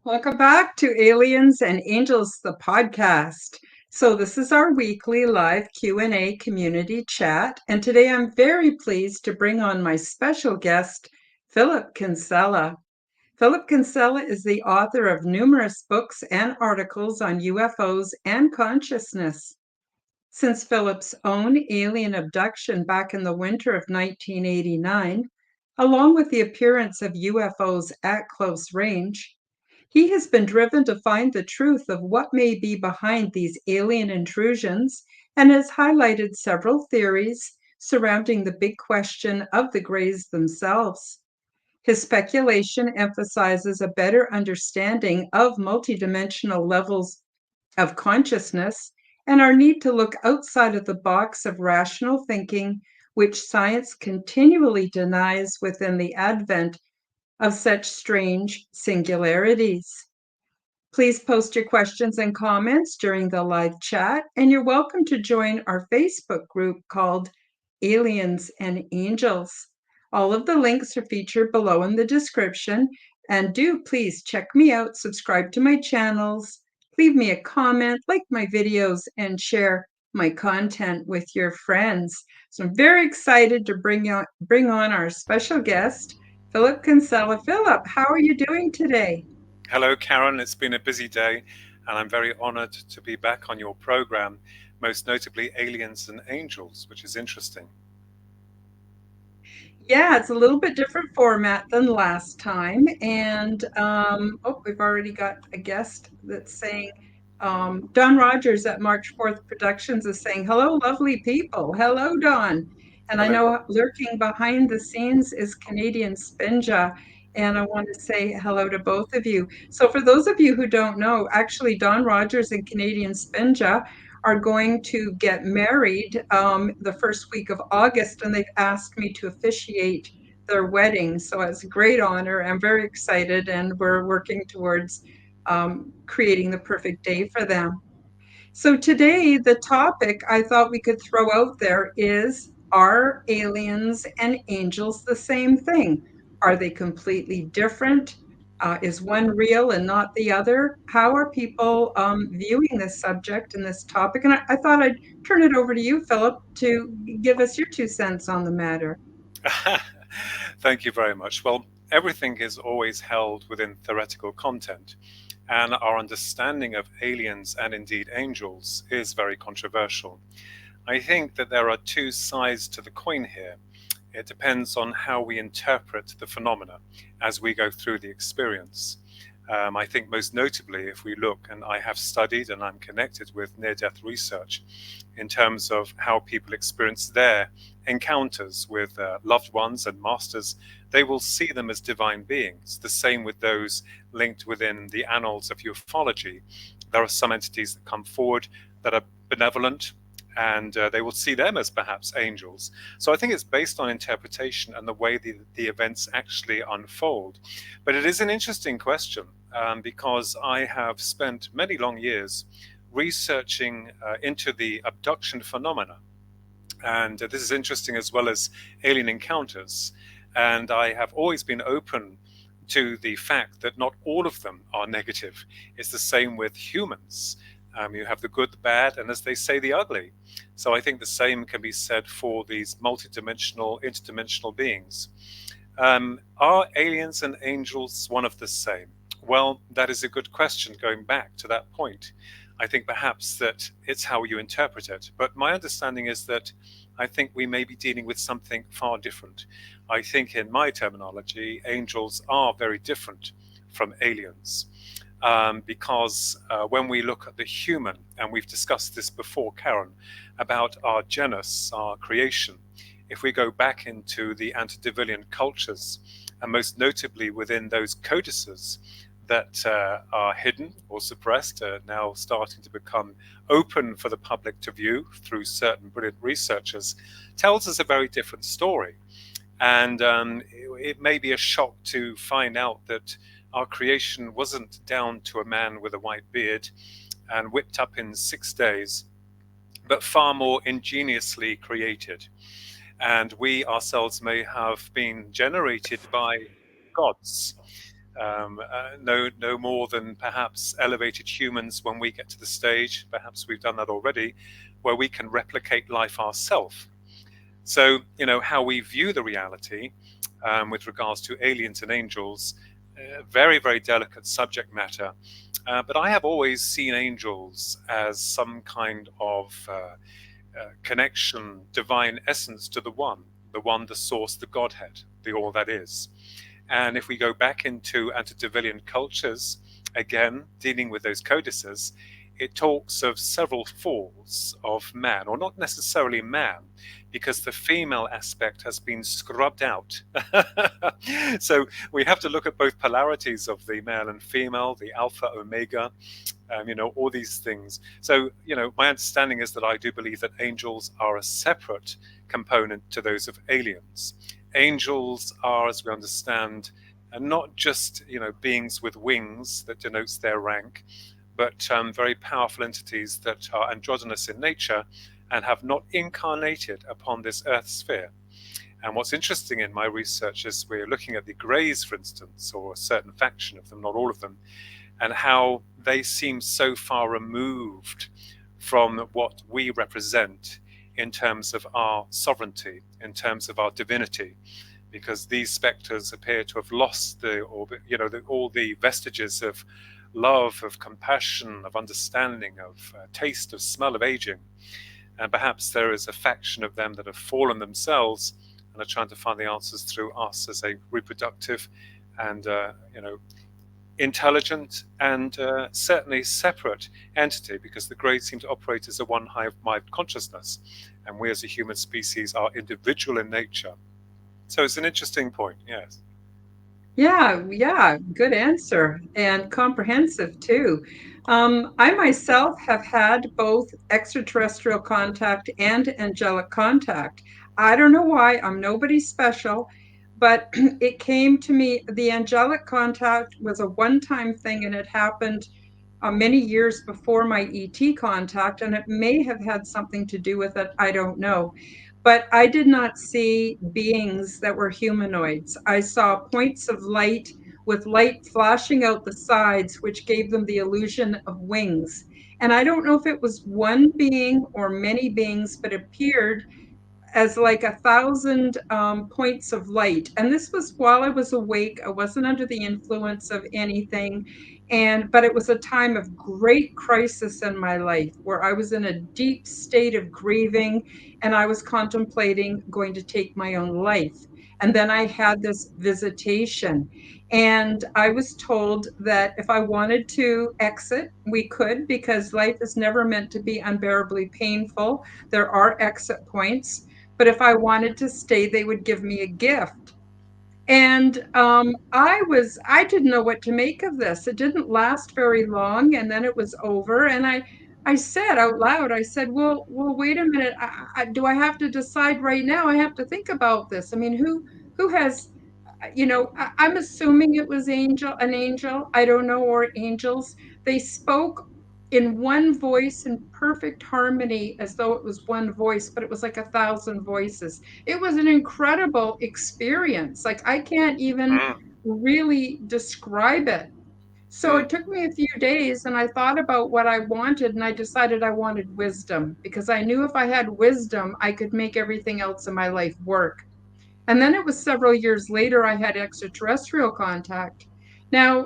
Welcome back to Aliens and Angels, the podcast. So this is our weekly live Q&A community chat, and today I'm very pleased to bring on my special guest, Philip Kinsella. Philip Kinsella is the author of numerous books and articles on UFOs and consciousness. Since Philip's own alien abduction back in the winter of 1989, along with the appearance of UFOs at close range, he has been driven to find the truth of what may be behind these alien intrusions and has highlighted several theories surrounding the big question of the Greys themselves. His speculation emphasizes a better understanding of multidimensional levels of consciousness and our need to look outside of the box of rational thinking, which science continually denies within the advent of such strange singularities. Please post your questions and comments during the live chat, and you're welcome to join our Facebook group called Aliens and Angels. All of the links are featured below in the description, and do please check me out, subscribe to my channels, leave me a comment, like my videos, and share my content with your friends. So I'm very excited to bring on our special guest, Philip Kinsella. Philip, how are you doing today? Hello, Karen. It's been a busy day, and I'm very honored to be back on your program, most notably Aliens and Angels, which is interesting. Yeah, it's a little bit different format than last time. And we've already got a guest that's saying, Don Rogers at March 4th Productions is saying, hello, lovely people. Hello, Don. And I Hello, know Don. lurking behind the scenes is Canadian Spinja. And I want to say hello to both of you. So for those of you who don't know, actually, Don Rogers and Canadian Spinja are going to get married the first week of August, and they've asked me to officiate their wedding. So it's a great honor. I'm very excited, and we're working towards creating the perfect day for them. So today, the topic I thought we could throw out there is, are aliens and angels the same thing? Are they completely different? Is one real and not the other? How are people viewing this subject and this topic? And I thought I'd turn it over to you, Philip, to give us your 2 cents on the matter. Thank you very much. Well, everything is always held within theoretical content, and our understanding of aliens and indeed angels is very controversial. I think that there are two sides to the coin here. It depends on how we interpret the phenomena as we go through the experience. I think most notably, if we look, and I have studied and I'm connected with near-death research in terms of how people experience their encounters with loved ones and masters, they will see them as divine beings. The same with those linked within the annals of ufology. There are some entities that come forward that are benevolent, and they will see them as perhaps angels. So I think it's based on interpretation and the way the events actually unfold. But it is an interesting question because I have spent many long years researching into the abduction phenomena. And this is interesting as well as alien encounters. And I have always been open to the fact that not all of them are negative. It's the same with humans. You have the good, the bad, and as they say, the ugly. So I think the same can be said for these multidimensional, interdimensional beings. Are aliens and angels one of the same? Well, that is a good question going back to that point. I think perhaps that it's how you interpret it. But my understanding is that I think we may be dealing with something far different. I think in my terminology, angels are very different from aliens. Because when we look at the human, and we've discussed this before, Karen, about our genus, our creation, if we go back into the antediluvian cultures, and most notably within those codices that are hidden or suppressed, now starting to become open for the public to view through certain brilliant researchers, tells us a very different story. And it may be a shock to find out that our creation wasn't down to a man with a white beard and whipped up in 6 days, but far more ingeniously created. And we ourselves may have been generated by gods, no more than perhaps elevated humans when we get to the stage, perhaps we've done that already, where we can replicate life ourselves. So, how we view the reality with regards to aliens and angels, very, very delicate subject matter. But I have always seen angels as some kind of connection, divine essence to the one, the source, the Godhead, the all that is. And if we go back into antediluvian cultures, again, dealing with those codices, it talks of several falls of man, or not necessarily man, because the female aspect has been scrubbed out. So we have to look at both polarities of the male and female, the alpha, omega, all these things. So, my understanding is that I do believe that angels are a separate component to those of aliens. Angels are, as we understand, not just beings with wings that denotes their rank, but very powerful entities that are androgynous in nature and have not incarnated upon this earth sphere. And what's interesting in my research is we're looking at the Greys, for instance, or a certain faction of them, not all of them, and how they seem so far removed from what we represent in terms of our sovereignty, in terms of our divinity, because these spectres appear to have lost all the vestiges of love, of compassion, of understanding, of taste, of smell, of aging. And perhaps there is a faction of them that have fallen themselves and are trying to find the answers through us as a reproductive and intelligent and certainly separate entity, because the Greys seem to operate as a one hive mind consciousness, and we as a human species are individual in nature. So it's an interesting point, yes. Yeah, yeah, good answer and comprehensive too. I myself have had both extraterrestrial contact and angelic contact. I don't know why, I'm nobody special, but it came to me. The angelic contact was a one-time thing, and it happened many years before my ET contact, and it may have had something to do with it. I don't know. But I did not see beings that were humanoids. I saw points of light with light flashing out the sides, which gave them the illusion of wings. And I don't know if it was one being or many beings, but appeared as like 1,000 points of light. And this was while I was awake. I wasn't under the influence of anything. But it was a time of great crisis in my life where I was in a deep state of grieving, and I was contemplating going to take my own life. And then I had this visitation, and I was told that if I wanted to exit, we could, because life is never meant to be unbearably painful. There are exit points, but if I wanted to stay, they would give me a gift. And I didn't know what to make of this. It didn't last very long, and then it was over. And I said out loud, I said, well, wait a minute. Do I have to decide right now? I have to think about this. I mean, who has, I'm assuming it was an angel. I don't know, or angels. They spoke in one voice in perfect harmony as though it was one voice, but it was like 1,000 voices. It was an incredible experience. Like, I can't even Mm, really describe it. So mm, it took me a few days, and I thought about what I wanted, and I decided I wanted wisdom, because I knew if I had wisdom, I could make everything else in my life work. And then it was several years later I had extraterrestrial contact. Now,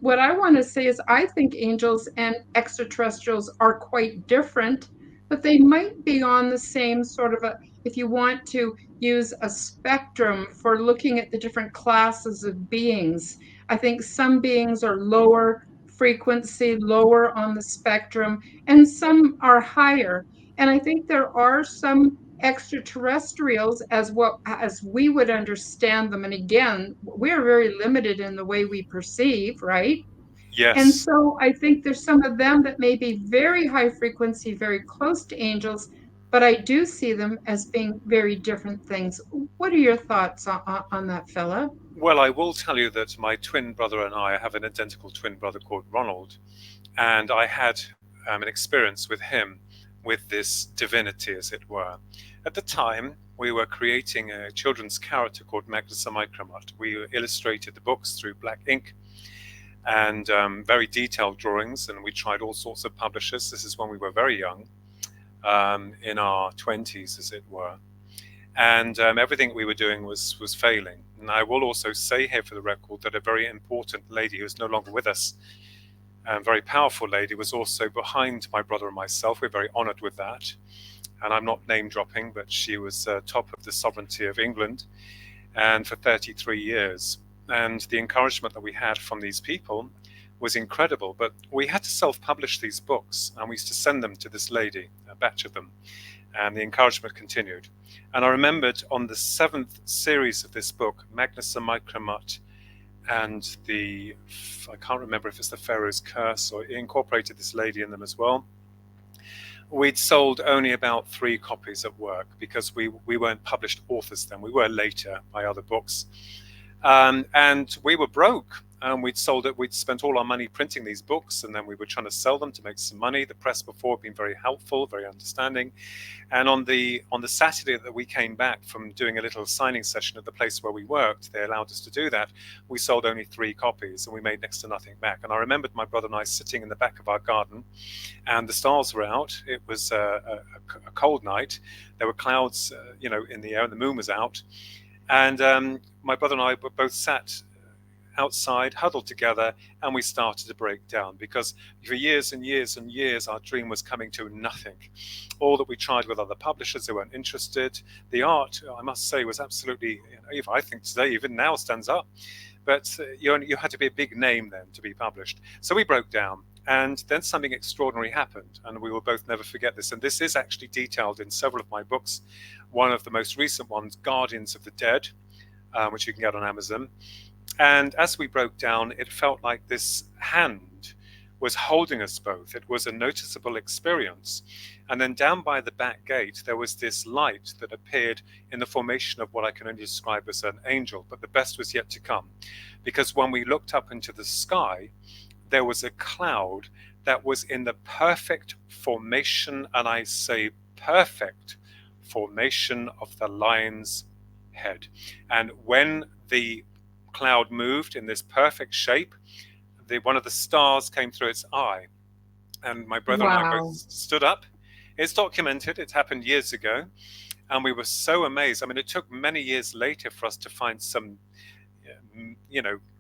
what I want to say is I think angels and extraterrestrials are quite different, but they might be on the same sort of if you want to use a spectrum for looking at the different classes of beings. I think some beings are lower frequency, lower on the spectrum, and some are higher. And I think there are some extraterrestrials as we would understand them. And again, we're very limited in the way we perceive, right? And Yes. so I think there's some of them that may be very high frequency, very close to angels, but I do see them as being very different things. What are your thoughts on that, fella? Well, I will tell you that my twin brother and I have an identical twin brother called Ronald, and I had an experience with him with this divinity, as it were. At the time, we were creating a children's character called Magnus the Micromut. We illustrated the books through black ink and very detailed drawings, and we tried all sorts of publishers. This is when we were very young, in our 20s, as it were. And everything we were doing was failing. And I will also say here for the record that a very important lady who is no longer with us, a very powerful lady, was also behind my brother and myself. We're very honored with that. And I'm not name dropping, but she was top of the sovereignty of England, and for 33 years. And the encouragement that we had from these people was incredible. But we had to self-publish these books, and we used to send them to this lady, a batch of them. And the encouragement continued. And I remembered on the 7th series of this book, Magnus the Micromut and I can't remember if it's the Pharaoh's Curse, or it incorporated this lady in them as well. We'd sold only about 3 copies at work because we weren't published authors then. We were later by other books. And we were broke. We'd sold it. We'd spent all our money printing these books, and then we were trying to sell them to make some money. The press before had been very helpful, very understanding. And on the Saturday that we came back from doing a little signing session at the place where we worked, they allowed us to do that. We sold only 3 copies, and we made next to nothing back. And I remembered my brother and I sitting in the back of our garden, and the stars were out. It was a cold night. There were clouds, in the air, and the moon was out. And my brother and I were both sat outside, huddled together, and we started to break down because for years and years and years, our dream was coming to nothing. All that we tried with other publishers, they weren't interested. The art, I must say, was absolutely, I think today, even now, stands up. But you had to be a big name then to be published. So we broke down. And then something extraordinary happened, and we will both never forget this. And this is actually detailed in several of my books. One of the most recent ones, Guardians of the Dead, which you can get on Amazon. And as we broke down, it felt like this hand was holding us both. It was a noticeable experience. And then down by the back gate, there was this light that appeared in the formation of what I can only describe as an angel. But the best was yet to come. Because when we looked up into the sky, there was a cloud that was in the perfect formation, and I say perfect formation, of the lion's head. And when the cloud moved in this perfect shape, one of the stars came through its eye. And my brother and I both Wow. stood up. It's documented, it happened years ago. And we were so amazed. I mean, it took many years later for us to find some,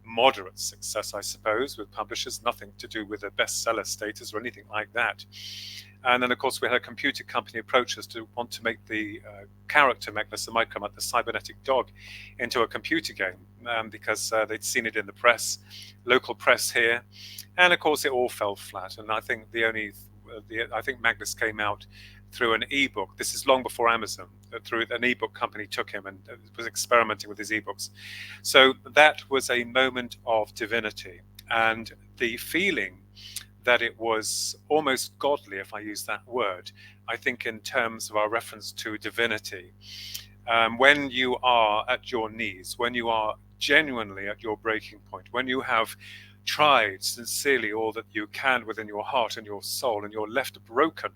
moderate success, I suppose, with publishers, nothing to do with a bestseller status or anything like that. And then, of course, we had a computer company approach us to want to make the character Magnus the Micromut, the cybernetic dog, into a computer game because they'd seen it in the press, local press here. And, of course, it all fell flat. And I think I think Magnus came out through an ebook. This is long before Amazon. Through an ebook company took him and was experimenting with his ebooks. So that was a moment of divinity, and the feeling that it was almost godly, if I use that word, I think in terms of our reference to divinity. When you are at your knees, when you are genuinely at your breaking point, when you have tried sincerely all that you can within your heart and your soul, and you're left broken.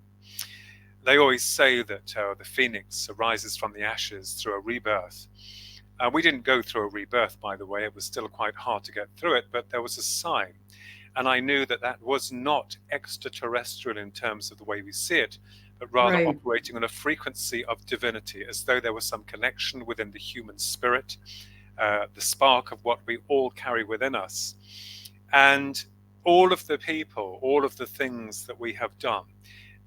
They always say that the phoenix arises from the ashes through a rebirth. We didn't go through a rebirth, by the way. It was still quite hard to get through it, but there was a sign. And I knew that that was not extraterrestrial in terms of the way we see it, but rather Right. operating on a frequency of divinity, as though there was some connection within the human spirit, the spark of what we all carry within us. And all of the people, all of the things that we have done,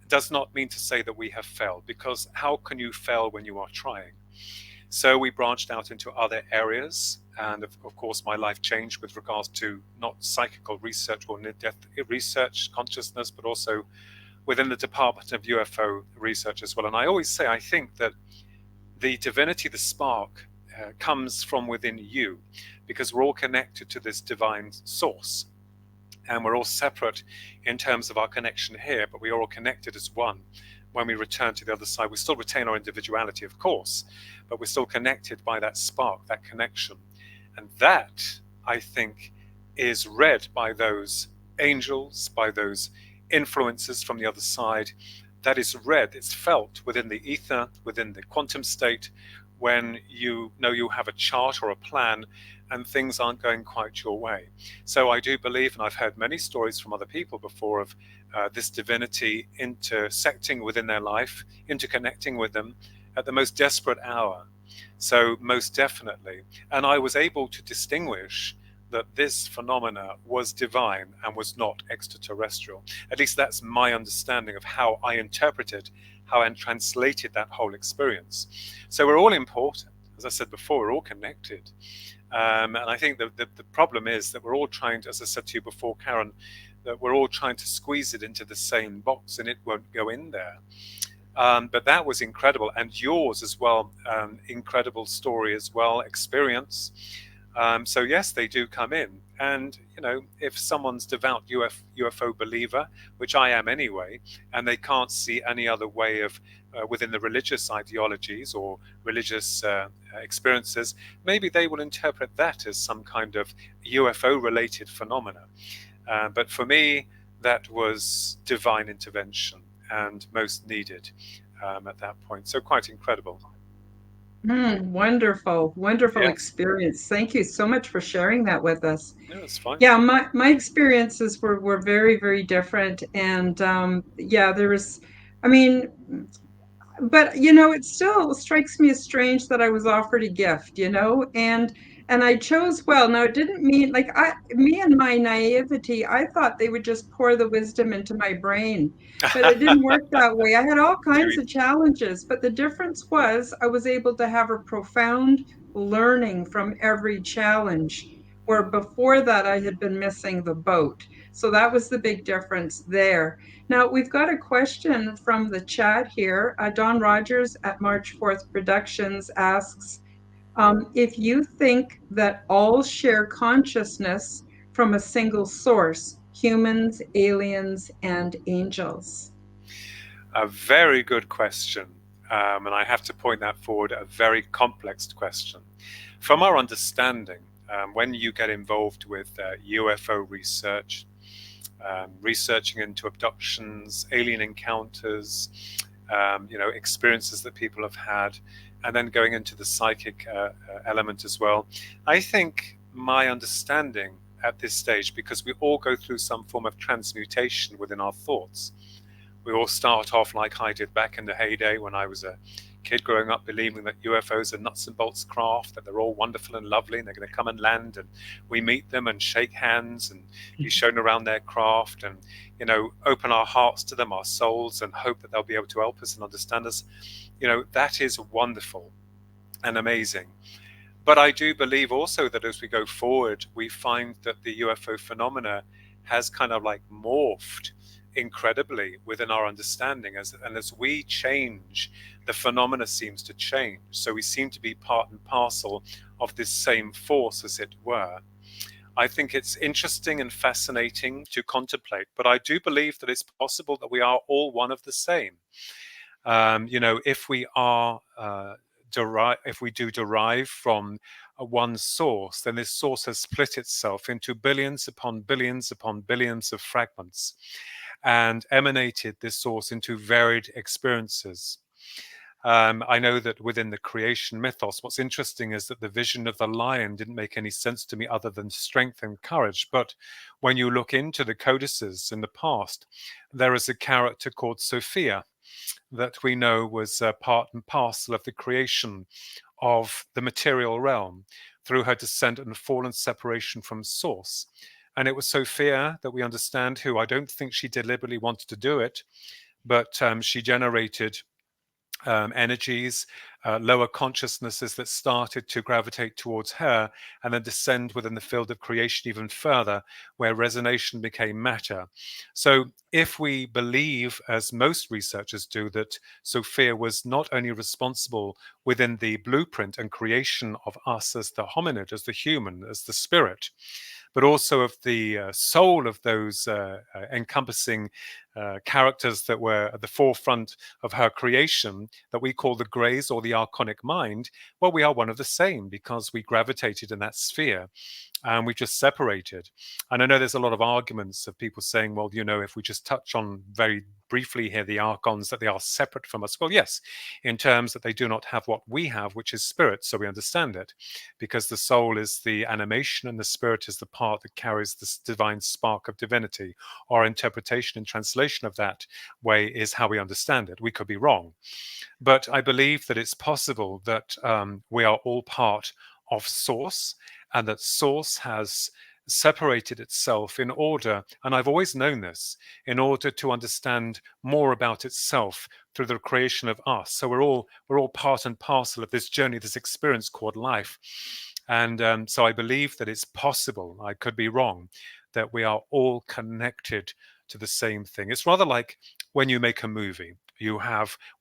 does not mean to say that we have failed, because how can you fail when you are trying? So we branched out into other areas, and of course my life changed with regards to not psychical research or near-death research, consciousness, but also within the Department of UFO Research as well. And I always say, I think that the divinity, the spark, comes from within you, because we're all connected to this divine source. And we're all separate in terms of our connection here, but we are all connected as one. When we return to the other side, we still retain our individuality, of course, but we're still connected by that spark, that connection. And that, I think, is read by those angels, by those influences from the other side. That is read, it's felt within the ether, within the quantum state, when you know you have a chart or a plan and things aren't going quite your way. So I do believe, and I've heard many stories from other people before, of this divinity intersecting within their life, interconnecting with them at the most desperate hour. So most definitely. And I was able to distinguish that this phenomena was divine and was not extraterrestrial. At least that's my understanding of how I interpreted, how I translated that whole experience. So we're all important. As I said before, we're all connected. And I think the problem is that we're all trying to, as I said to you before, Karen, that we're all trying to squeeze it into the same box and it won't go in there. But that was incredible. And yours as well, incredible story as well, experience. So yes, they do come in. And, you know, if someone's devout UFO believer, which I am anyway, and they can't see any other way of within the religious ideologies or religious experiences, maybe they will interpret that as some kind of UFO-related phenomena. But for me, that was divine intervention and most needed at that point. So quite incredible. Wonderful, wonderful Yes, experience. Thank you so much for sharing that with us. no, it's fine. Yeah, my experiences were very, very different. And yeah, there was, I mean, but it still strikes me as strange that I was offered a gift, and I chose well. Now it didn't mean like me and my naivety, I thought they would just pour the wisdom into my brain, but it didn't work that way. I had all kinds Too of challenges, but the difference was I was able to have a profound learning from every challenge, where before that I had been missing the boat. So that was the big difference there. Now, we've got a question from the chat here. Don Rogers at March 4th Productions asks, if you think that all share consciousness from a single source, humans, aliens, and angels. A very good question. And I have to point that forward, a very complex question. From our understanding, when you get involved with UFO research, researching into abductions, alien encounters, experiences that people have had, and then going into the psychic element as well, I think my understanding at this stage, because we all go through some form of transmutation within our thoughts. We all start off like I did back in the heyday when I was a kid growing up, believing that UFOs are nuts and bolts craft, that they're all wonderful and lovely and they're going to come and land, and we meet them and shake hands and be shown around their craft and, open our hearts to them, our souls, and hope that they'll be able to help us and understand us. That is wonderful and amazing. But I do believe also that as we go forward, we find that the UFO phenomena has kind of like morphed incredibly within our understanding, and as we change, the phenomena seems to change. So we seem to be part and parcel of this same force, as it were. I think it's interesting and fascinating to contemplate, but I do believe that it's possible that we are all one of the same. If we are if we do derive from one source, then this source has split itself into billions upon billions upon billions of fragments and emanated this source into varied experiences. I know that within the creation mythos, what's interesting is that the vision of the lion didn't make any sense to me other than strength and courage. But when you look into the codices in the past, there is a character called Sophia that we know was part and parcel of the creation of the material realm through her descent and fall and separation from source. And it was Sophia that we understand, who I don't think she deliberately wanted to do it, but she generated energies lower consciousnesses that started to gravitate towards her and then descend within the field of creation even further, where resonation became matter. So, if we believe, as most researchers do, that Sophia was not only responsible within the blueprint and creation of us as the hominid, as the human, as the spirit, but also of the soul of those encompassing characters that were at the forefront of her creation, that we call the Greys or the Archonic mind, well, we are one of the same because we gravitated in that sphere and we just separated. And I know there's a lot of arguments of people saying, well, you know, if we just touch on very briefly here the archons, that they are separate from us. Well, yes, in terms that they do not have what we have, which is spirit, so we understand it, because the soul is the animation and the spirit is the part that carries this divine spark of divinity. Our interpretation and translation of that way is how we understand it. We could be wrong, but I believe that it's possible that we are all part of Source, and that Source has separated itself in order, and I've always known this, in order to understand more about itself through the creation of us. So we're all part and parcel of this journey, this experience called life. And so I believe that it's possible, I could be wrong, that we are all connected to the same thing. It's rather like when you make a movie. We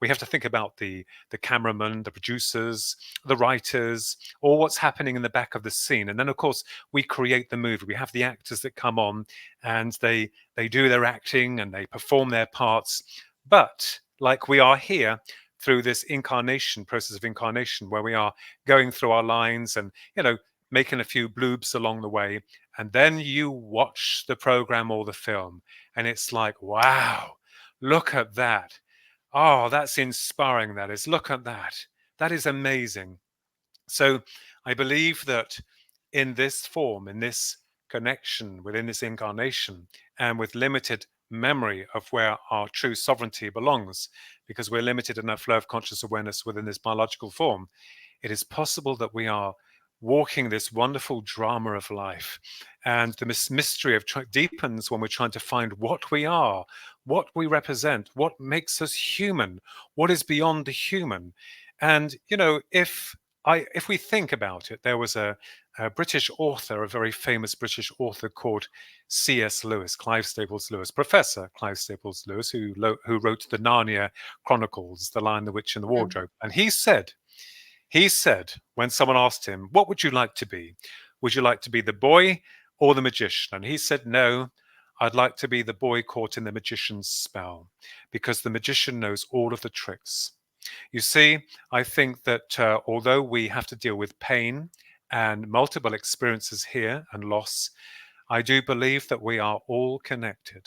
have to think about the cameraman, the producers, the writers, or what's happening in the back of the scene. And then of course we create the movie. We have the actors that come on and they do their acting and they perform their parts. But like we are here through this incarnation process of incarnation, where we are going through our lines and, you know, making a few bloobs along the way, and then you watch the program or the film and it's like, wow, look at that. Oh, that's inspiring. That is. Look at that. That is amazing. So I believe that in this form, in this connection within this incarnation, and with limited memory of where our true sovereignty belongs, because we're limited in our flow of conscious awareness within this biological form, it is possible that we are walking this wonderful drama of life. And the mystery of deepens when we're trying to find what we are, what we represent, what makes us human, what is beyond the human. And, you know, if we think about it, there was a British author, a very famous British author called C.S. Lewis, Clive Staples Lewis, Professor Clive Staples Lewis, who wrote the Narnia Chronicles, The Lion, the Witch, and the Wardrobe. And he said, when someone asked him, what would you like to be? Would you like to be the boy or the magician? And he said, no, I'd like to be the boy caught in the magician's spell, because the magician knows all of the tricks. You see, I think that although we have to deal with pain and multiple experiences here and loss, I do believe that we are all connected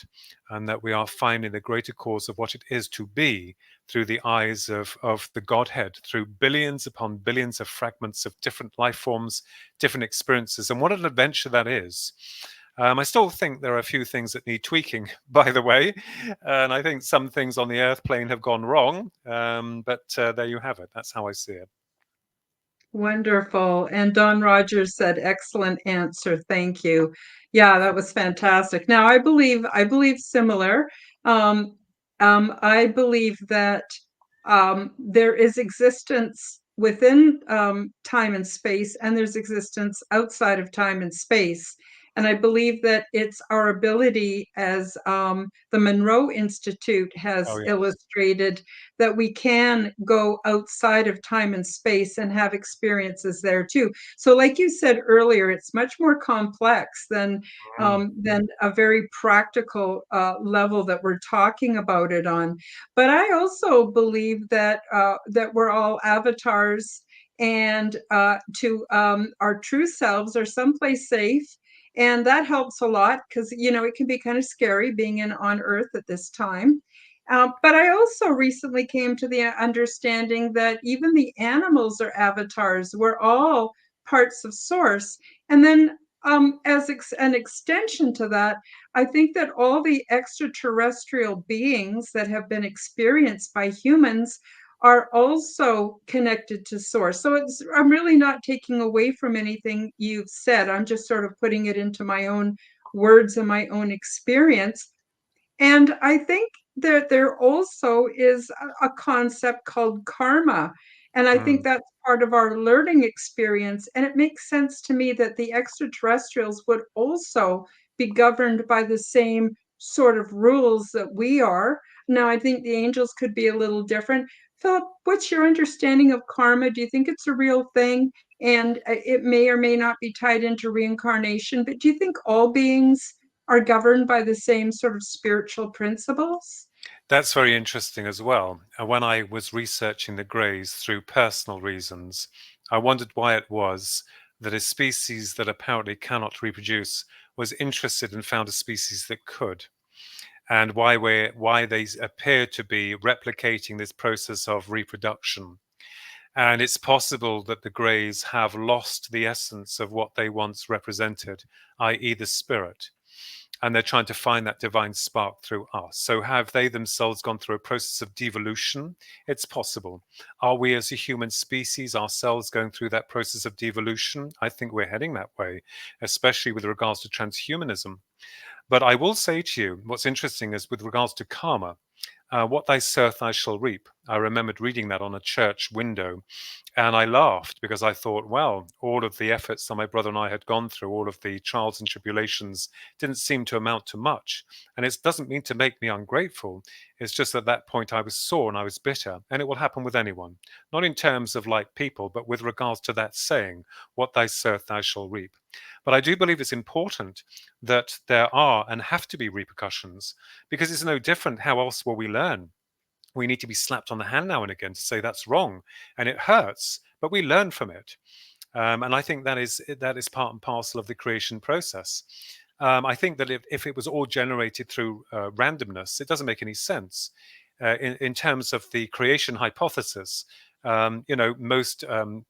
and that we are finding the greater cause of what it is to be through the eyes of the Godhead, through billions upon billions of fragments of different life forms, different experiences. And what an adventure that is. I still think there are a few things that need tweaking, by the way. And I think some things on the earth plane have gone wrong. But there you have it. That's how I see it. Wonderful. And Don Rogers said, excellent answer. Thank you. Yeah, that was fantastic. Now, I believe similar. Um, I believe that there is existence within time and space, and there's existence outside of time and space. And I believe that it's our ability, as the Monroe Institute has Oh, yeah. illustrated, that we can go outside of time and space and have experiences there too. So, like you said earlier, it's much more complex Mm. than a very practical level that we're talking about it on. But I also believe that we're all avatars, and to our true selves are someplace safe. And that helps a lot because, it can be kind of scary being on Earth at this time. But I also recently came to the understanding that even the animals are avatars. We're all parts of Source. And then, as an extension to that, I think that all the extraterrestrial beings that have been experienced by humans are also connected to Source. So I'm really not taking away from anything you've said. I'm just sort of putting it into my own words and my own experience. And I think that there also is a concept called karma. And I think Mm. that's part of our learning experience. And it makes sense to me that the extraterrestrials would also be governed by the same sort of rules that we are. Now, I think the angels could be a little different. Philip, what's your understanding of karma? Do you think it's a real thing? And it may or may not be tied into reincarnation, but do you think all beings are governed by the same sort of spiritual principles? That's very interesting as well. When I was researching the greys through personal reasons, I wondered why it was that a species that apparently cannot reproduce was interested and found a species that could, and why they appear to be replicating this process of reproduction. And it's possible that the greys have lost the essence of what they once represented, i.e., the spirit, and they're trying to find that divine spark through us. So have they themselves gone through a process of devolution? It's possible. Are we as a human species ourselves going through that process of devolution? I think we're heading that way, especially with regards to transhumanism. But I will say to you, what's interesting is with regards to karma, what thy soweth, thou shall reap. I remembered reading that on a church window, and I laughed because I thought, well, all of the efforts that my brother and I had gone through, all of the trials and tribulations, didn't seem to amount to much. And it doesn't mean to make me ungrateful. It's just at that point I was sore and I was bitter. And it will happen with anyone, not in terms of like people, but with regards to that saying, what thy soweth, thou shall reap. But I do believe it's important that there are and have to be repercussions, because it's no different. How else will we learn? We need to be slapped on the hand now and again to say that's wrong, and it hurts, but we learn from it. And I think that is part and parcel of the creation process. I think that if it was all generated through randomness, it doesn't make any sense. In terms of the creation hypothesis, most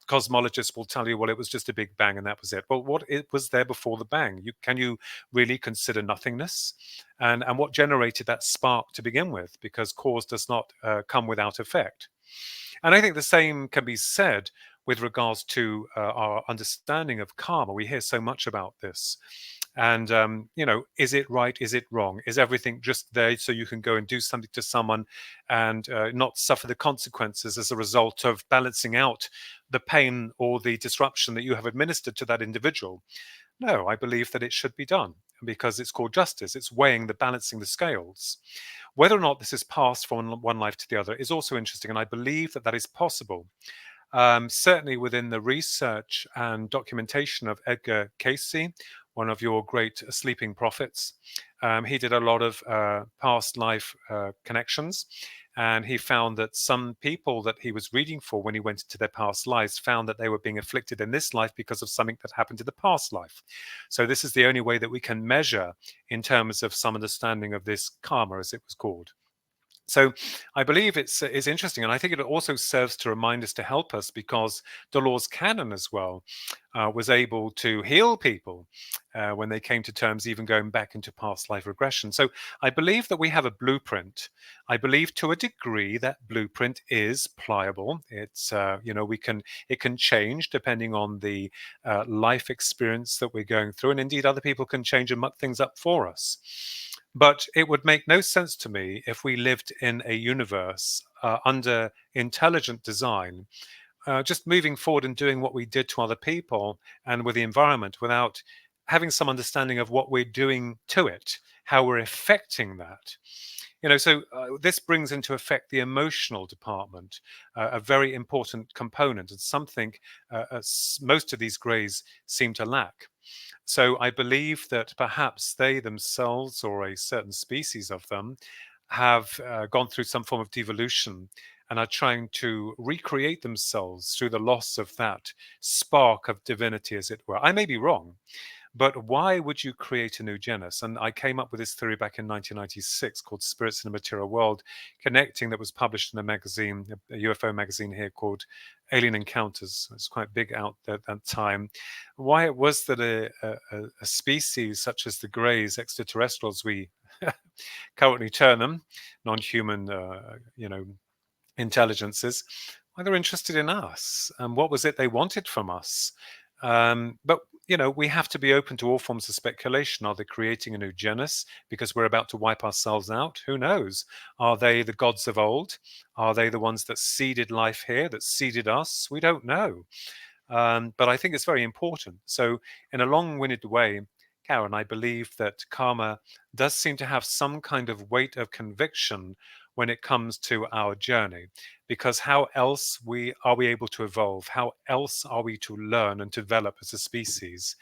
cosmologists will tell you, well, it was just a big bang and that was it. Well, what it was there before the bang? Can you really consider nothingness? And what generated that spark to begin with? Because cause does not come without effect. And I think the same can be said with regards to our understanding of karma. We hear so much about this. And, is it right? Is it wrong? Is everything just there so you can go and do something to someone and not suffer the consequences as a result of balancing out the pain or the disruption that you have administered to that individual? No, I believe that it should be done because it's called justice. It's weighing the balancing the scales. Whether or not this is passed from one life to the other is also interesting, and I believe that that is possible. Certainly within the research and documentation of Edgar Cayce, one of your great sleeping prophets. He did a lot of past life connections, and he found that some people that he was reading for when he went into their past lives found that they were being afflicted in this life because of something that happened in the past life. So this is the only way that we can measure in terms of some understanding of this karma, as it was called. So I believe it's interesting, and I think it also serves to remind us, to help us, because Dolores Cannon as well was able to heal people when they came to terms, even going back into past life regression. So I believe that we have a blueprint. I believe to a degree that blueprint is pliable. It's it can change depending on the life experience that we're going through, and indeed other people can change and muck things up for us. But it would make no sense to me if we lived in a universe under intelligent design, just moving forward and doing what we did to other people and with the environment without having some understanding of what we're doing to it, how we're affecting that. So this brings into effect the emotional department, a very important component, and something most of these greys seem to lack. So I believe that perhaps they themselves, or a certain species of them, have gone through some form of devolution and are trying to recreate themselves through the loss of that spark of divinity, as it were. I may be wrong, but why would you create a new genus? And I came up with this theory back in 1996 called Spirits in a Material World, connecting, that was published in a magazine, a UFO magazine here called Alien Encounters. It's quite big out there at that time. Why it was that a species such as the Greys, extraterrestrials, we currently term them, non-human, intelligences, why they're interested in us and what was it they wanted from us. But we have to be open to all forms of speculation. Are they creating a new genus because we're about to wipe ourselves out? Who knows? Are they the gods of old? Are they the ones that seeded life here, that seeded us? We don't know. But I think it's very important. So, in a long winded way, Karen, I believe that karma does seem to have some kind of weight of conviction when it comes to our journey. Because how else are we able to evolve? How else are we to learn and develop as a species?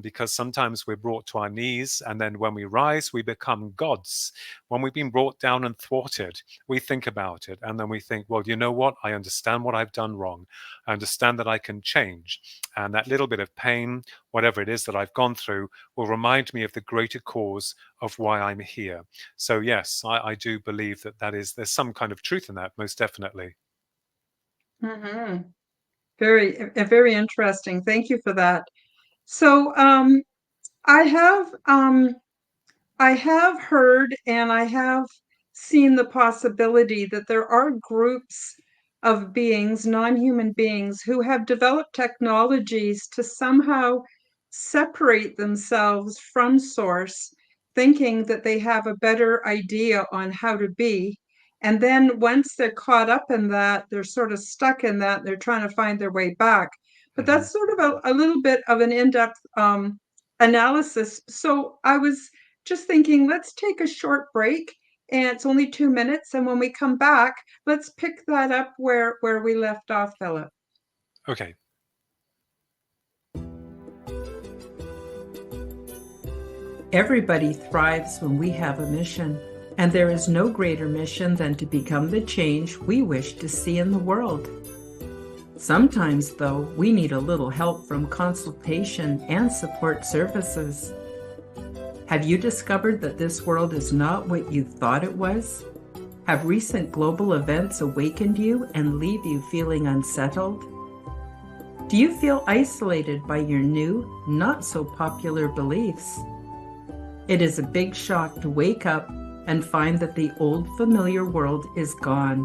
Because sometimes we're brought to our knees, and then when we rise, we become gods. When we've been brought down and thwarted, we think about it, and then we think, well, you know what? I understand what I've done wrong. I understand that I can change. And that little bit of pain, whatever it is that I've gone through, will remind me of the greater cause of why I'm here. So, yes, I do believe that there's some kind of truth in that, most definitely. Hmm. Very interesting. Thank you for that. So, I have I have heard and I have seen the possibility that there are groups of beings, non-human beings, who have developed technologies to somehow separate themselves from source, thinking that they have a better idea on how to be. And then once they're caught up in that, they're sort of stuck in that, they're trying to find their way back. But Hmm. that's sort of a little bit of an in-depth analysis. So I was just thinking, let's take a short break. And it's only 2 minutes. And when we come back, let's pick that up where we left off, Philip. Okay. Everybody thrives when we have a mission, and there is no greater mission than to become the change we wish to see in the world. Sometimes, though, we need a little help from consultation and support services. Have you discovered that this world is not what you thought it was? Have recent global events awakened you and leave you feeling unsettled? Do you feel isolated by your new, not so popular beliefs? It is a big shock to wake up and find that the old familiar world is gone.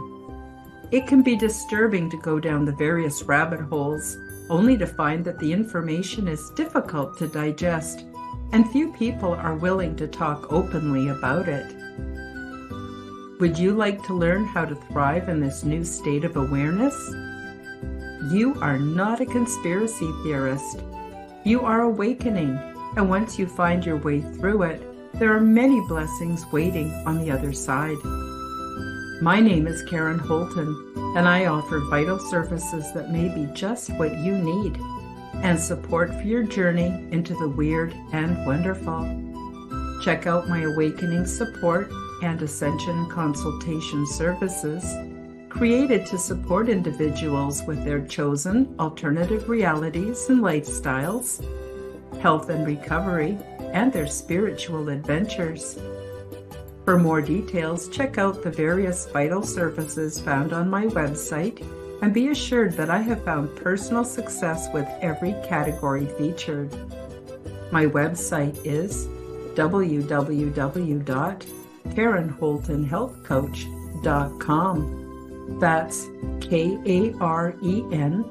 It can be disturbing to go down the various rabbit holes, only to find that the information is difficult to digest, and few people are willing to talk openly about it. Would you like to learn how to thrive in this new state of awareness? You are not a conspiracy theorist. You are awakening, and once you find your way through it, there are many blessings waiting on the other side. My name is Karen Holton, and I offer vital services that may be just what you need, and support for your journey into the weird and wonderful. Check out my awakening support and ascension consultation services, created to support individuals with their chosen alternative realities and lifestyles, health and recovery, and their spiritual adventures. For more details, check out the various vital services found on my website, and be assured that I have found personal success with every category featured. My website is www.KarenHoltonHealthCoach.com. That's KarenHolton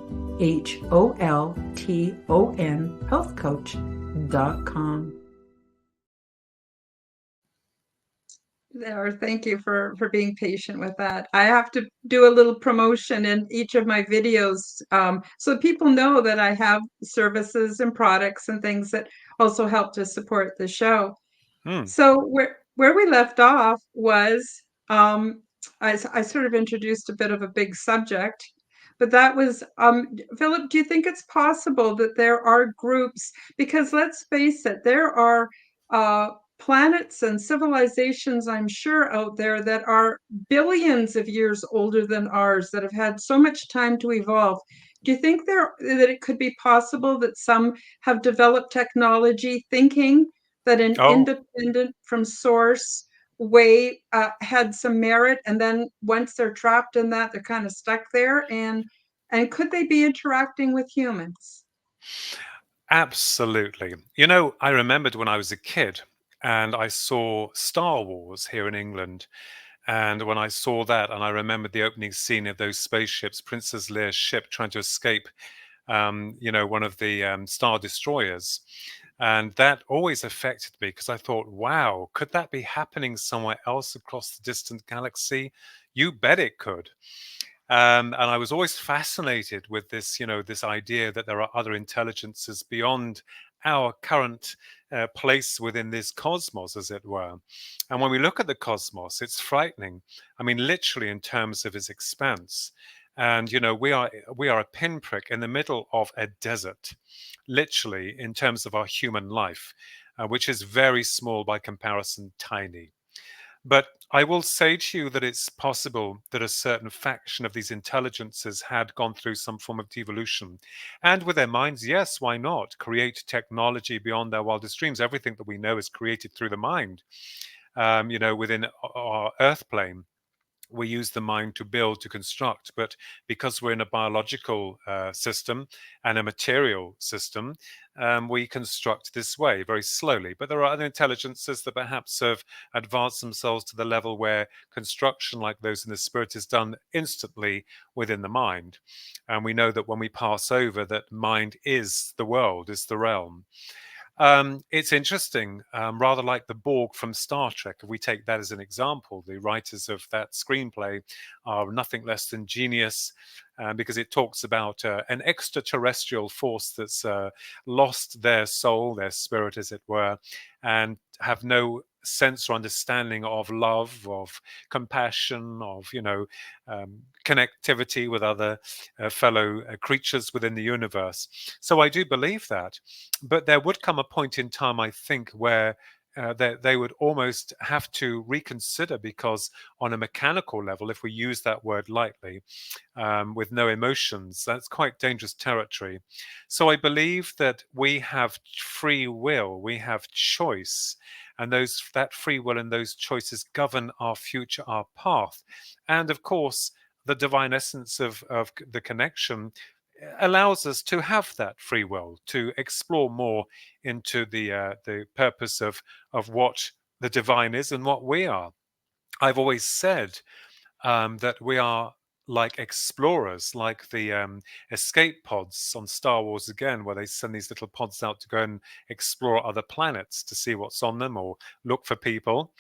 HealthCoach.com. There, thank you for being patient with that. I have to do a little promotion in each of my videos, so people know that I have services and products and things that also help to support the show. Hmm. So where we left off was, I sort of introduced a bit of a big subject, but that was, Philip, do you think it's possible that there are groups, because let's face it, there are planets and civilizations, I'm sure, out there that are billions of years older than ours, that have had so much time to evolve. Do you think that it could be possible that some have developed technology thinking that an Oh, independent from source way had some merit, and then once they're trapped in that, they're kind of stuck there? And could they be interacting with humans? absolutely. I remembered when I was a kid and I saw Star Wars here in England. And when I saw that, and I remembered the opening scene of those spaceships, Princess Leia's ship trying to escape one of the Star Destroyers. And that always affected me because I thought, wow, could that be happening somewhere else across the distant galaxy? You bet it could. And I was always fascinated with this, this idea that there are other intelligences beyond our current place within this cosmos, as it were. And when we look at the cosmos, it's frightening. I mean, literally in terms of its expanse. And we are a pinprick in the middle of a desert, literally in terms of our human life, which is very small by comparison, tiny. But I will say to you that it's possible that a certain faction of these intelligences had gone through some form of devolution. And with their minds, yes, why not? Create technology beyond their wildest dreams. Everything that we know is created through the mind, within our earth plane. We use the mind to build, to construct. But because we're in a biological system and a material system, we construct this way very slowly. But there are other intelligences that perhaps have advanced themselves to the level where construction, like those in the spirit, is done instantly within the mind. And we know that when we pass over, that mind is the world, is the realm. It's interesting, rather like the Borg from Star Trek. If we take that as an example, the writers of that screenplay are nothing less than genius, because it talks about an extraterrestrial force that's lost their soul, their spirit, as it were, and have no sense or understanding of love, of compassion, of connectivity with other fellow creatures within the universe. So I do believe that. But there would come a point in time, I think, where they would almost have to reconsider, because on a mechanical level, if we use that word lightly, with no emotions, that's quite dangerous territory. So I believe that we have free will, we have choice, and that free will and those choices govern our future, our path. And of course, the divine essence of the connection allows us to have that free will to explore more into the purpose of what the divine is and what we are. I've always said that we are like explorers, like the escape pods on Star Wars again, where they send these little pods out to go and explore other planets to see what's on them or look for people.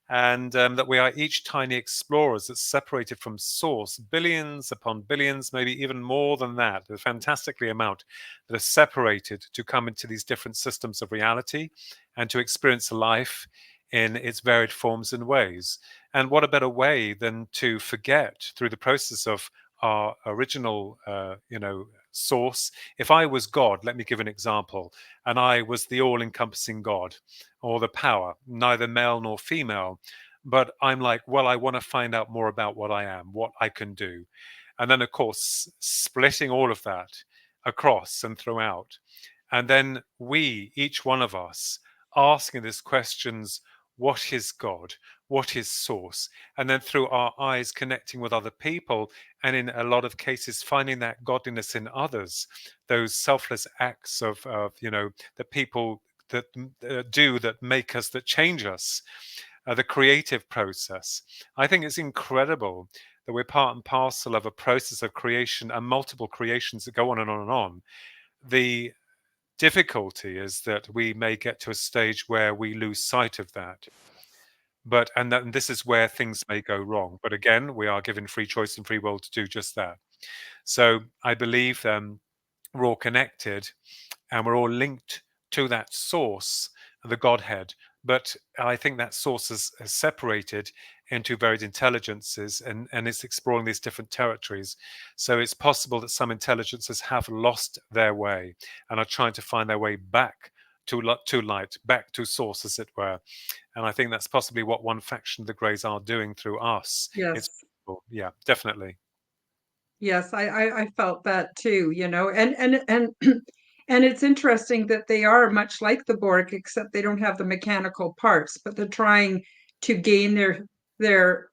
And that we are each tiny explorers that's separated from source, billions upon billions, maybe even more than that, a fantastically amount that are separated to come into these different systems of reality and to experience life in its varied forms and ways. And what a better way than to forget through the process of our original, source. If I was God, let me give an example, and I was the all-encompassing God, or the power, neither male nor female, but I'm like, well, I want to find out more about what I am, what I can do. And then, of course, splitting all of that across and throughout. And then we, each one of us, asking these questions: what is God? What is source? And then through our eyes connecting with other people, and in a lot of cases finding that godliness in others, those selfless acts of that people that do, that make us, that change us, the creative process. I think it's incredible that we're part and parcel of a process of creation and multiple creations that go on and on and on. The difficulty is that we may get to a stage where we lose sight of that. And this is where things may go wrong. But again, we are given free choice and free will to do just that. So I believe we're all connected and we're all linked to that source, the Godhead. But I think that source is separated into varied intelligences, and it's exploring these different territories. So it's possible that some intelligences have lost their way and are trying to find their way back to light, back to source, as it were. And I think that's possibly what one faction of the Greys are doing through us. It's Yes. yeah, definitely. Yes, I felt that too, and and it's interesting that they are much like the Borg, except they don't have the mechanical parts, but they're trying to gain their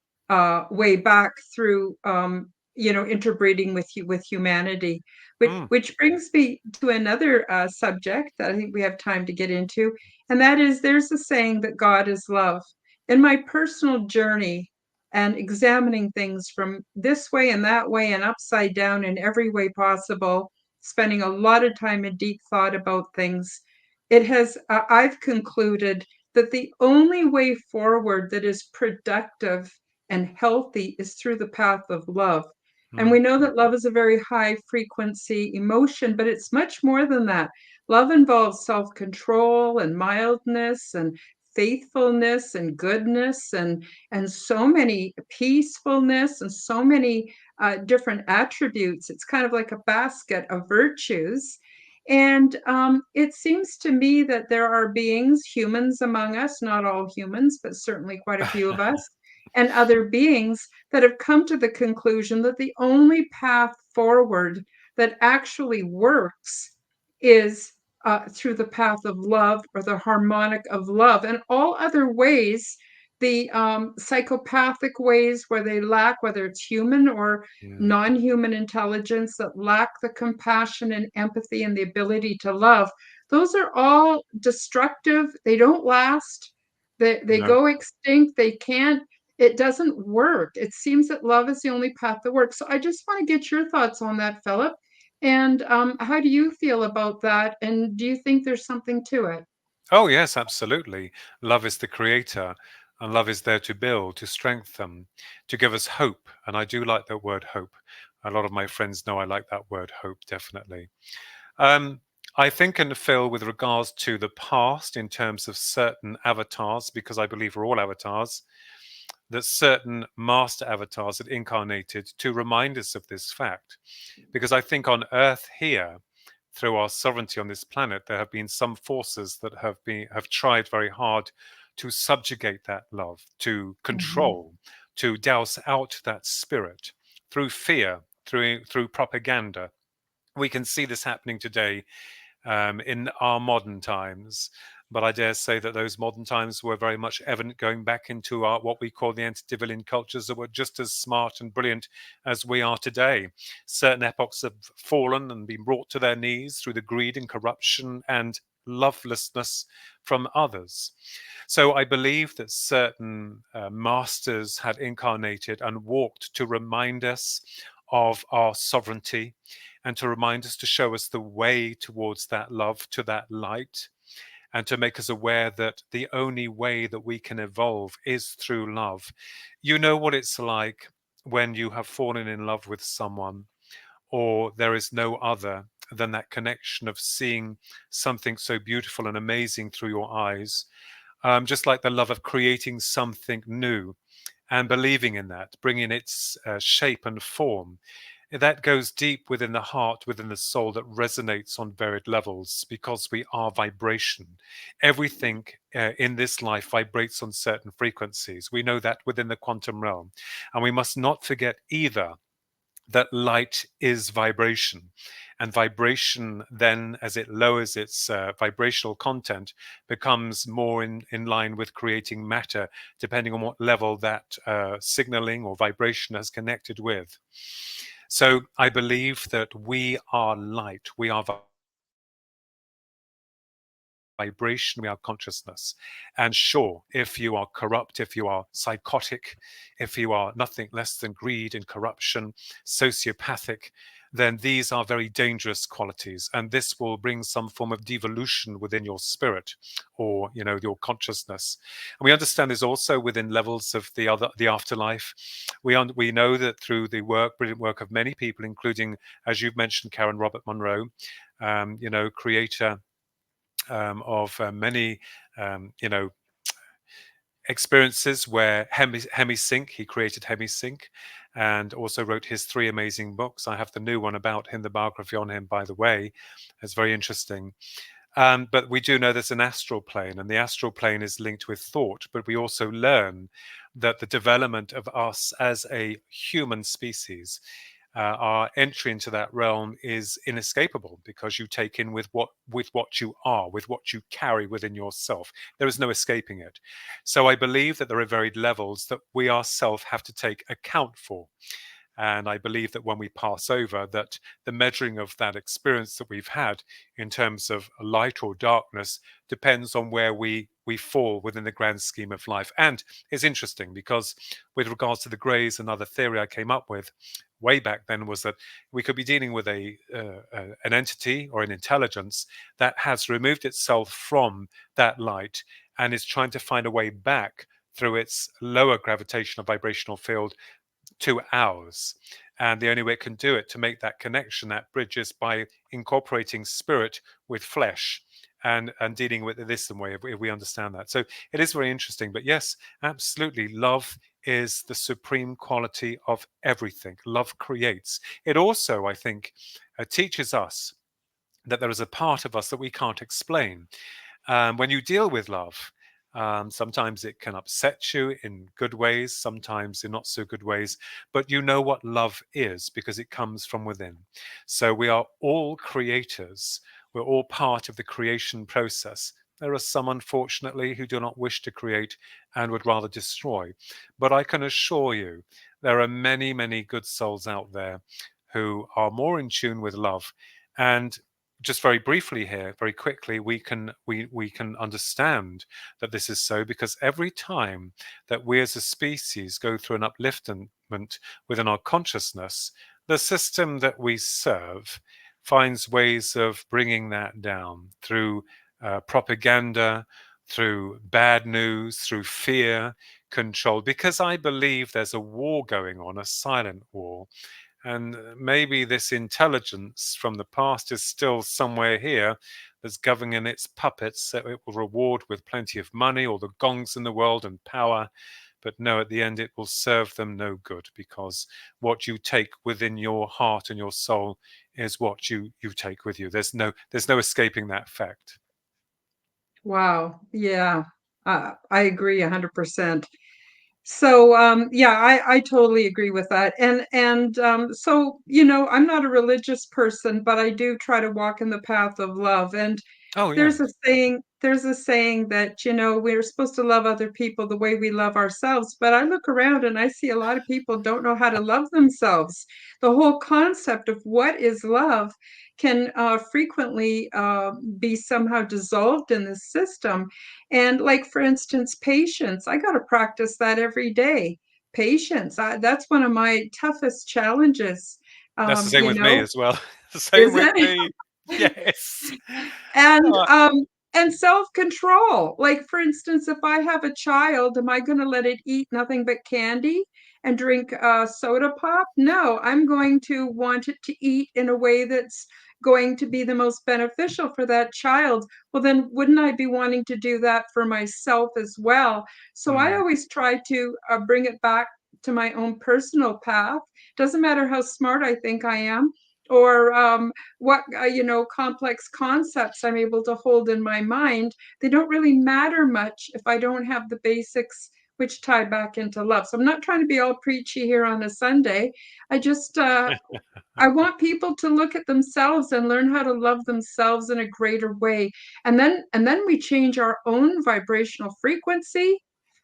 way back through interbreeding with humanity, which Mm, which brings me to another subject that I think we have time to get into, and that is there's a saying that God is love. In my personal journey, and examining things from this way and that way and upside down in every way possible, spending a lot of time in deep thought about things, I've concluded that the only way forward that is productive and healthy is through the path of love. And Mm. we know that love is a very high frequency emotion, but it's much more than that. Love involves self control and mildness and faithfulness and goodness and so many peacefulness and so many different attributes. It's kind of like a basket of virtues. And it seems to me that there are beings, humans among us, not all humans, but certainly quite a few of us, and other beings that have come to the conclusion that the only path forward that actually works is through the path of love or the harmonic of love. And all other ways, the psychopathic ways where they lack, whether it's human or Yeah. non-human intelligence, that lack the compassion and empathy and the ability to love, those are all destructive. They don't last. They No. go extinct. They can't, it doesn't work. It seems that love is the only path that works. So I just want to get your thoughts on that, Philip. And how do you feel about that? And do you think there's something to it? Oh, yes, absolutely. Love is the creator, and love is there to build, to strengthen, to give us hope. And I do like that word hope. A lot of my friends know I like that word hope, definitely. Um, I think, and Phil, with regards to the past in terms of certain avatars, because I believe we're all avatars, that certain master avatars had incarnated to remind us of this fact. Because I think on Earth here, through our sovereignty on this planet, there have been some forces that have tried very hard to subjugate that love, to Mhm. control, to douse out that spirit through fear, through propaganda. We can see this happening today in our modern times. But I dare say that those modern times were very much evident going back into our, what we call the antediluvian cultures that were just as smart and brilliant as we are today. Certain epochs have fallen and been brought to their knees through the greed and corruption and lovelessness from others. So I believe that certain masters had incarnated and walked to remind us of our sovereignty and to remind us, to show us the way towards that love, to that light, and to make us aware that the only way that we can evolve is through love. You know what it's like when you have fallen in love with someone, or there is no other than that connection of seeing something so beautiful and amazing through your eyes, just like the love of creating something new and believing in that, bringing its shape and form. That goes deep within the heart, within the soul, that resonates on varied levels because we are vibration. Everything in this life vibrates on certain frequencies. We know that within the quantum realm. And we must not forget either that light is vibration. And vibration, then, as it lowers its vibrational content, becomes more in line with creating matter, depending on what level that signaling or vibration has connected with. So I believe that we are light, we are vibration, we are consciousness. And sure, if you are corrupt, if you are psychotic, if you are nothing less than greed and corruption, sociopathic, then these are very dangerous qualities. And this will bring some form of devolution within your spirit or, your consciousness. And we understand there's also within levels of the afterlife. We know that through the brilliant work of many people, including, as you've mentioned, Karen Robert Monroe, creator of many, um, you know, experiences where Hemisync, he created Hemisync and also wrote his three amazing books. I have the new one about him, the biography on him, by the way. It's very interesting. But we do know there's an astral plane, and the astral plane is linked with thought. But we also learn that the development of us as a human species, our entry into that realm is inescapable because you take in with what you are, with what you carry within yourself. There is no escaping it. So I believe that there are varied levels that we ourselves have to take account for. And I believe that when we pass over, that the measuring of that experience that we've had in terms of light or darkness depends on where we fall within the grand scheme of life. And it's interesting because with regards to the grays, another theory I came up with, way back then was that we could be dealing with an entity or an intelligence that has removed itself from that light and is trying to find a way back through its lower gravitational vibrational field to ours. And the only way it can do it to make that connection, that bridge, is by incorporating spirit with flesh and dealing with it this way, if we understand that. So it is very interesting. But yes, absolutely, love is the supreme quality of everything. Love creates. It also, I think, teaches us that there is a part of us that we can't explain. When you deal with love, sometimes it can upset you in good ways, sometimes in not so good ways, but you know what love is because it comes from within. So we are all creators, we're all part of the creation process. There are some, unfortunately, who do not wish to create and would rather destroy. But I can assure you, there are many, many good souls out there who are more in tune with love. And just very briefly here, very quickly, we can understand that this is so because every time that we as a species go through an upliftment within our consciousness, the system that we serve finds ways of bringing that down through propaganda, through bad news, through fear, control. Because I believe there's a war going on, a silent war, and maybe this intelligence from the past is still somewhere here that's governing its puppets that it will reward with plenty of money, or the gongs in the world and power. But no, at the end, it will serve them no good, because what you take within your heart and your soul is what you take with you. There's no escaping that fact. Wow. Yeah. I agree 100%. So yeah, I totally agree with that. And so, I'm not a religious person, but I do try to walk in the path of love. And Oh yeah. there's a saying that, we're supposed to love other people the way we love ourselves. But I look around and I see a lot of people don't know how to love themselves. The whole concept of what is love can frequently be somehow dissolved in the system. And like, for instance, patience, I got to practice that every day. Patience, that's one of my toughest challenges. That's the Um, same you with me know, as well. The same is with it? me. Yes. and Uh, um and self-control, like, for instance, if I have a child, am I going to let it eat nothing but candy and drink soda pop? No, I'm going to want it to eat in a way that's going to be the most beneficial for that child. Well, then wouldn't I be wanting to do that for myself as well? So I mm. always try to bring it back to my own personal path. Doesn't matter how smart I think I am, or what complex concepts I'm able to hold in my mind. They don't really matter much if I don't have the basics, which tie back into love. So I'm not trying to be all preachy here on a Sunday. I just I want people to look at themselves and learn how to love themselves in a greater way. And then we change our own vibrational frequency,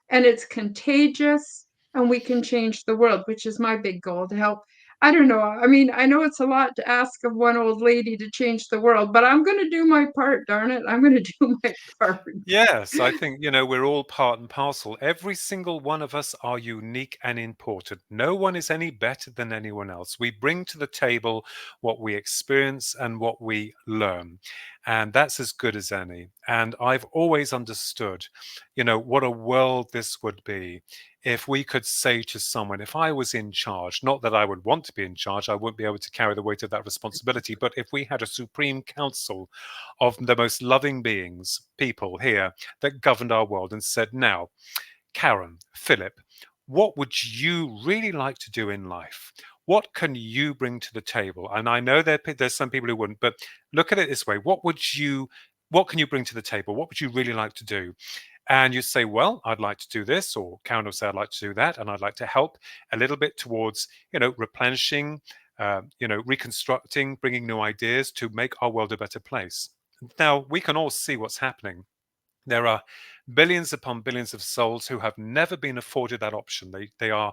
and it's contagious, and we can change the world, which is my big goal, to help. I don't know. I mean, I know it's a lot to ask of one old lady to change the world, but I'm going to do my part, darn it. I'm going to do my part. Yes, I think, we're all part and parcel. Every single one of us are unique and important. No one is any better than anyone else. We bring to the table what we experience and what we learn. And that's as good as any. And I've always understood, what a world this would be if we could say to someone, if I was in charge, not that I would want to be in charge, I wouldn't be able to carry the weight of that responsibility, but if we had a supreme council of the most loving beings, people here that governed our world and said, now, Karen, Philip, what would you really like to do in life? What can you bring to the table? And I know there's some people who wouldn't, but look at it this way. What can you bring to the table? What would you really like to do? And you say, well, I'd like to do this, or Karen will say, I'd like to do that, and I'd like to help a little bit towards, replenishing, reconstructing, bringing new ideas to make our world a better place. Now, we can all see what's happening. There are billions upon billions of souls who have never been afforded that option. They are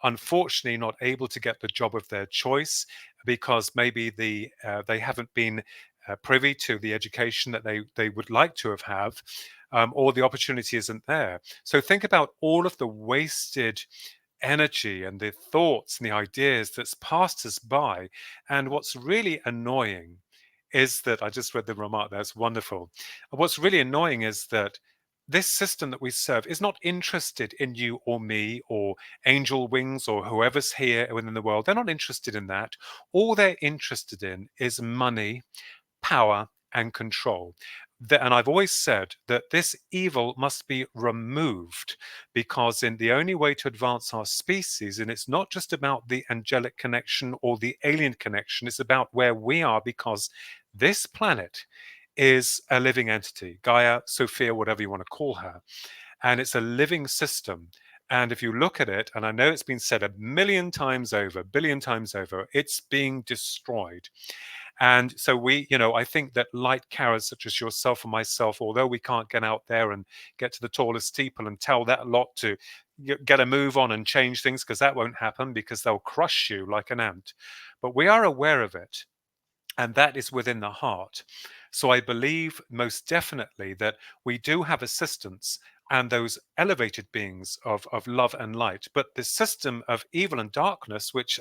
unfortunately not able to get the job of their choice because maybe they haven't been privy to the education that they would like to have, or the opportunity isn't there. So think about all of the wasted energy and the thoughts and the ideas that's passed us by. And what's really annoying is that I just read the remark there, it's wonderful. What's really annoying is that this system that we serve is not interested in you or me or angel wings or whoever's here within the world. They're not interested in that. All they're interested in is money, power, and control. And I've always said that this evil must be removed, because in the only way to advance our species, and it's not just about the angelic connection or the alien connection, it's about where we are, because this planet is a living entity, Gaia, Sophia, whatever you want to call her, and it's a living system. And if you look at it, and I know it's been said a million times over, billion times over, it's being destroyed. And so I think that light carriers such as yourself and myself, although we can't get out there and get to the tallest steeple and tell that lot to get a move on and change things, because that won't happen, because they'll crush you like an ant. But we are aware of it, and that is within the heart. So I believe most definitely that we do have assistance and those elevated beings of love and light. But the system of evil and darkness, which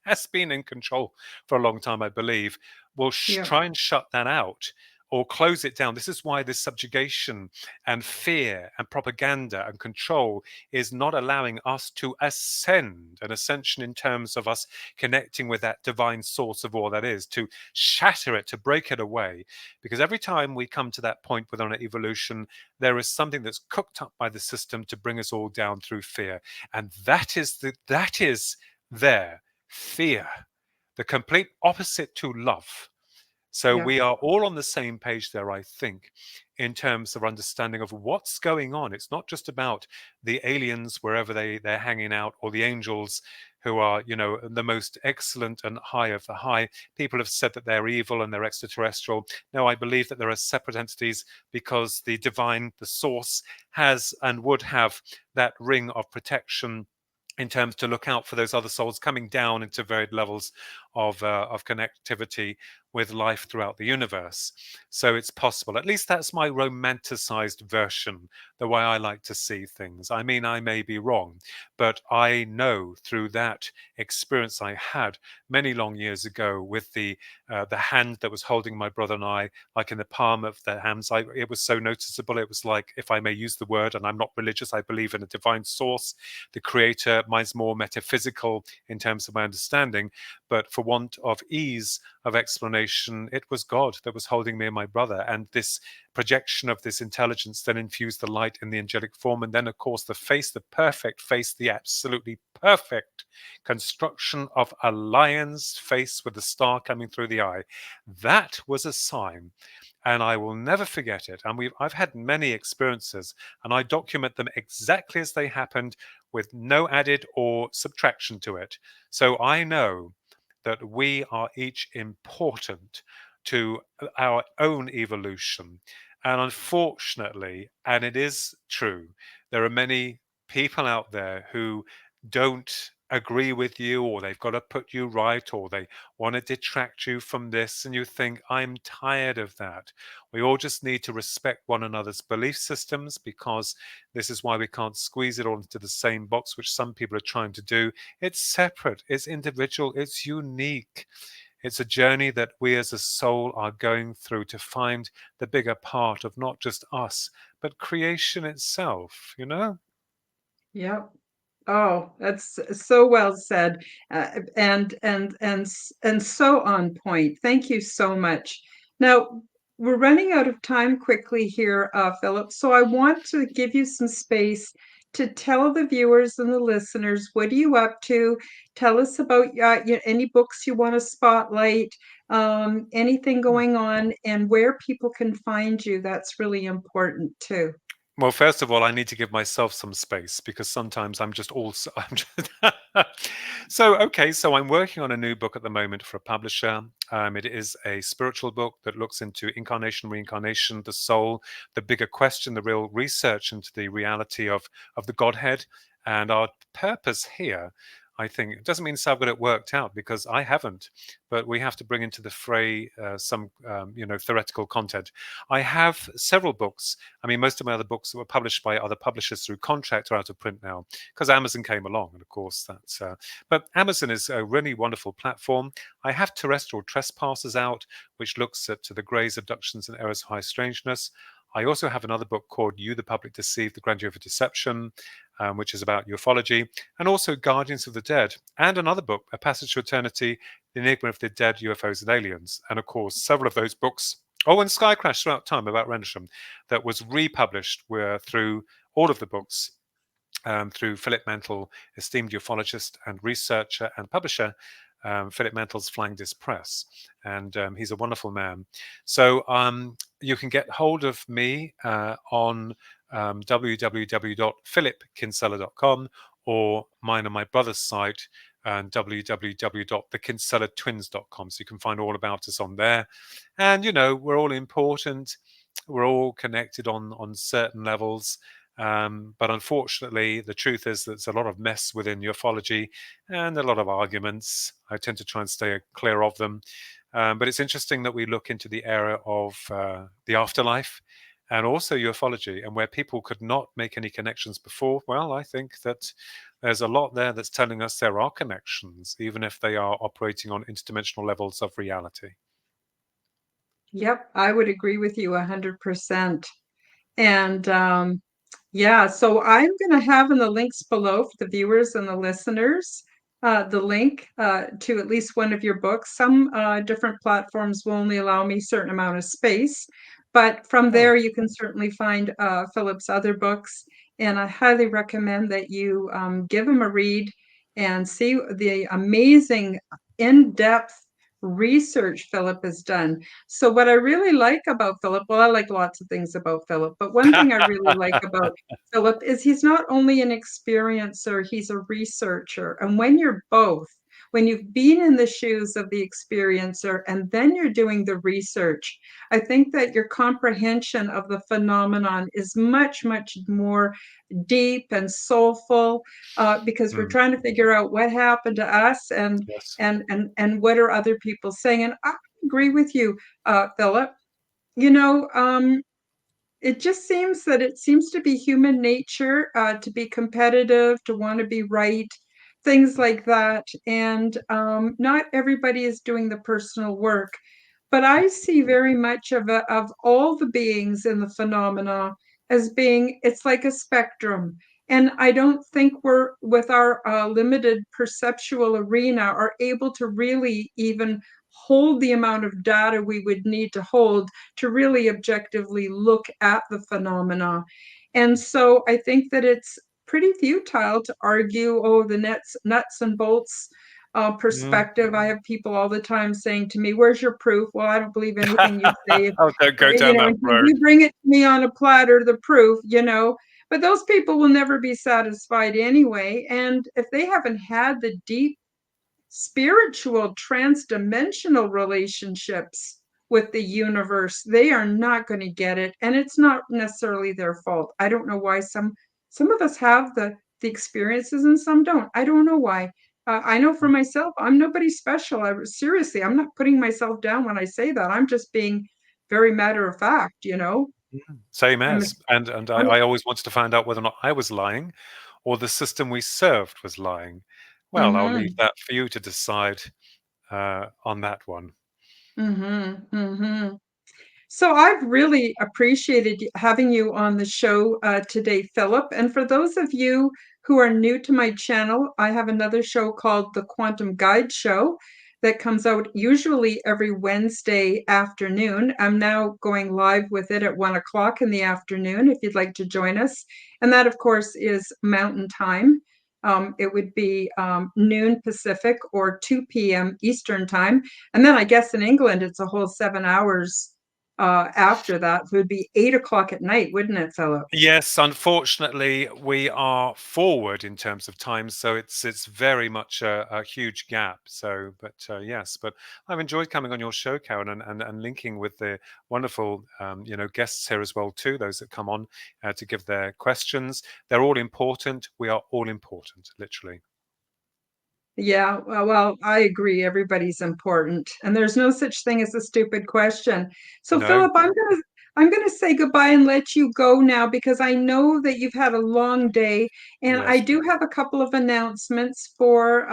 has been in control for a long time, I believe, will Yeah. try and shut that out or close it down. This is why this subjugation and fear and propaganda and control is not allowing us to ascend, an ascension in terms of us connecting with that divine source of all that is, to shatter it, to break it away. Because every time we come to that point within our evolution, there is something that's cooked up by the system to bring us all down through fear. And that is there, fear, the complete opposite to love. So Yeah. we are all on the same page there, I think, in terms of understanding of what's going on. It's not just about the aliens wherever they're hanging out, or the angels who are, the most excellent and high of the high. People have said that they're evil and they're extraterrestrial. No, I believe that there are separate entities, because the divine, the source, has and would have that ring of protection in terms to look out for those other souls coming down into varied levels of connectivity with life throughout the universe. So it's possible. At least that's my romanticized version, the way I like to see things. I mean, I may be wrong, but I know through that experience I had many long years ago with the hand that was holding my brother and I, like in the palm of their hands. It was so noticeable. It was like, if I may use the word, and I'm not religious, I believe in a divine source, the creator. Mine's more metaphysical in terms of my understanding, but for want of ease of explanation, it was God that was holding me and my brother. And this projection of this intelligence then infused the light in the angelic form. And then, of course, the face, the perfect face, the absolutely perfect construction of a lion's face with the star coming through the eye. That was a sign. And I will never forget it. And I've had many experiences, and I document them exactly as they happened, with no added or subtraction to it. So I know that we are each important to our own evolution. And unfortunately, and it is true, there are many people out there who don't agree with you, or they've got to put you right, or they want to detract you from this. And you think, I'm tired of that. We all just need to respect one another's belief systems, because this is why we can't squeeze it all into the same box, which some people are trying to do. It's separate, it's individual, it's unique. It's a journey that we as a soul are going through to find the bigger part of not just us, but creation itself, Yeah. Oh, that's so well said, and so on point. Thank you so much. Now, we're running out of time quickly here, Philip. So I want to give you some space to tell the viewers and the listeners, what are you up to? Tell us about any books you want to spotlight, anything going on, and where people can find you. That's really important too. Well, first of all, I need to give myself some space, because sometimes I'm just also I'm just so I'm working on a new book at the moment for a publisher. It is a spiritual book that looks into incarnation, reincarnation, the soul, the bigger question, the real research into the reality of the Godhead, and our purpose here. I think it doesn't mean to say I've got it worked out, because I haven't, but we have to bring into the fray some, theoretical content. I have several books. I mean, most of my other books that were published by other publishers through contract are out of print now because Amazon came along, and of course that's. But Amazon is a really wonderful platform. I have Terrestrial Trespassers out, which looks at the greys, abductions, and errors of high strangeness. I also have another book called You, the Public Deceived, The Grandeur of Deception, which is about ufology, and also Guardians of the Dead, and another book, A Passage to Eternity, The Enigma of the Dead, UFOs and Aliens. And of course, several of those books, oh, and Sky Crash Throughout Time about Rendlesham, that was republished were through all of the books through Philip Mantle, esteemed ufologist and researcher and publisher, Philip Mantle's Flying Disc Press. And he's a wonderful man. So you can get hold of me on www.philipkinsella.com, or mine and my brother's site, www.thekinsellatwins.com. So you can find all about us on there. And, we're all important. We're all connected on certain levels. But unfortunately, the truth is that there's a lot of mess within ufology and a lot of arguments. I tend to try and stay clear of them. But it's interesting that we look into the area of the afterlife and also ufology, and where people could not make any connections before. Well, I think that there's a lot there that's telling us there are connections, even if they are operating on interdimensional levels of reality. Yep, I would agree with you 100%. And yeah, so I'm going to have in the links below for the viewers and the listeners, the link to at least one of your books. Some different platforms will only allow me a certain amount of space, but from Oh. there you can certainly find Philip's other books. And I highly recommend that you give him a read and see the amazing in-depth research Philip has done. So what I really like about Philip, well, I like lots of things about Philip, but one thing I really like about Philip is he's not only an experiencer, he's a researcher. And when you're both, when you've been in the shoes of the experiencer and then you're doing the research, I think that your comprehension of the phenomenon is much, much more deep and soulful, because we're Mm, trying to figure out what happened to us yes. and what are other people saying. And I agree with you, Philip. You know, it just seems that it seems to be human nature to be competitive, to want to be right, things like that. And not everybody is doing the personal work. But I see very much of all the beings in the phenomena as being, it's like a spectrum. And I don't think we're, with our limited perceptual arena, are able to really even hold the amount of data we would need to hold to really objectively look at the phenomena. And so I think that it's pretty futile to argue, oh, the nuts and bolts Mm. perspective. I have people all the time saying to me, "Where's your proof?" Well, I don't believe anything you say. Oh, don't go down that If road. you bring it to me on a platter, the proof. But those people will never be satisfied anyway. And if they haven't had the deep spiritual transdimensional relationships with the universe, they are not going to get it, and it's not necessarily their fault. I don't know why some of us have the experiences and some don't. I don't know why. I know for myself, I'm nobody special. Seriously, I'm not putting myself down when I say that. I'm just being very matter of fact. Same I'm, as. And I'm I always wanted to find out whether or not I was lying or the system we served was lying. Well, I'll leave mm-hmm, that for you to decide on that one. mm-hmm, mm-hmm. So I've really appreciated having you on the show today, Philip. And for those of you who are new to my channel, I have another show called The Quantum Guide Show that comes out usually every Wednesday afternoon. I'm now going live with it at 1 o'clock in the afternoon if you'd like to join us. And that, of course, is Mountain Time. It would be noon Pacific or 2 p.m. Eastern Time. And then I guess in England, it's a whole 7 hours after that. It would be 8 o'clock at night, wouldn't it, Philip? Yes, unfortunately, we are forward in terms of time, so it's very much a huge gap. So, but yes, but I've enjoyed coming on your show, Karen, and linking with the wonderful guests here as well too. Those that come on to give their questions, they're all important. We are all important, literally. Yeah, well, I agree. Everybody's important, and there's no such thing as a stupid question. So, No? Philip, I'm gonna say goodbye and let you go now because I know that you've had a long day, and I Yes. do have a couple of announcements for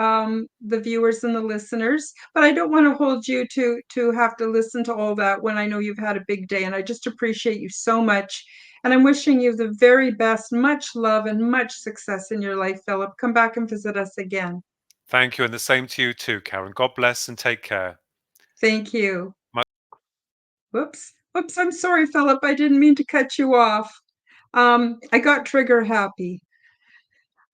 the viewers and the listeners, but I don't want to hold you to have to listen to all that when I know you've had a big day, and I just appreciate you so much. And I'm wishing you the very best, much love and much success in your life, Philip. Come back and visit us again. Thank you, and the same to you too, Karen. God bless and take care. Thank you. Whoops. Whoops. I'm sorry, Philip. I didn't mean to cut you off. I got trigger happy.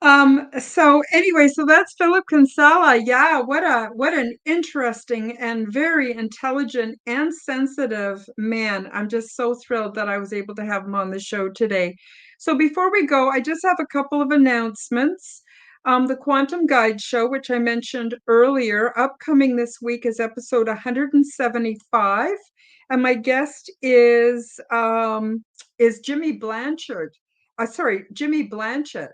So anyway, so that's Philip Kinsella. Yeah, what an interesting and very intelligent and sensitive man. I'm just so thrilled that I was able to have him on the show today. So before we go, I just have a couple of announcements. The Quantum Guide show, which I mentioned earlier, upcoming this week is episode 175, and my guest is Jimmy Blanchard. Sorry, Jimmy Blanchett,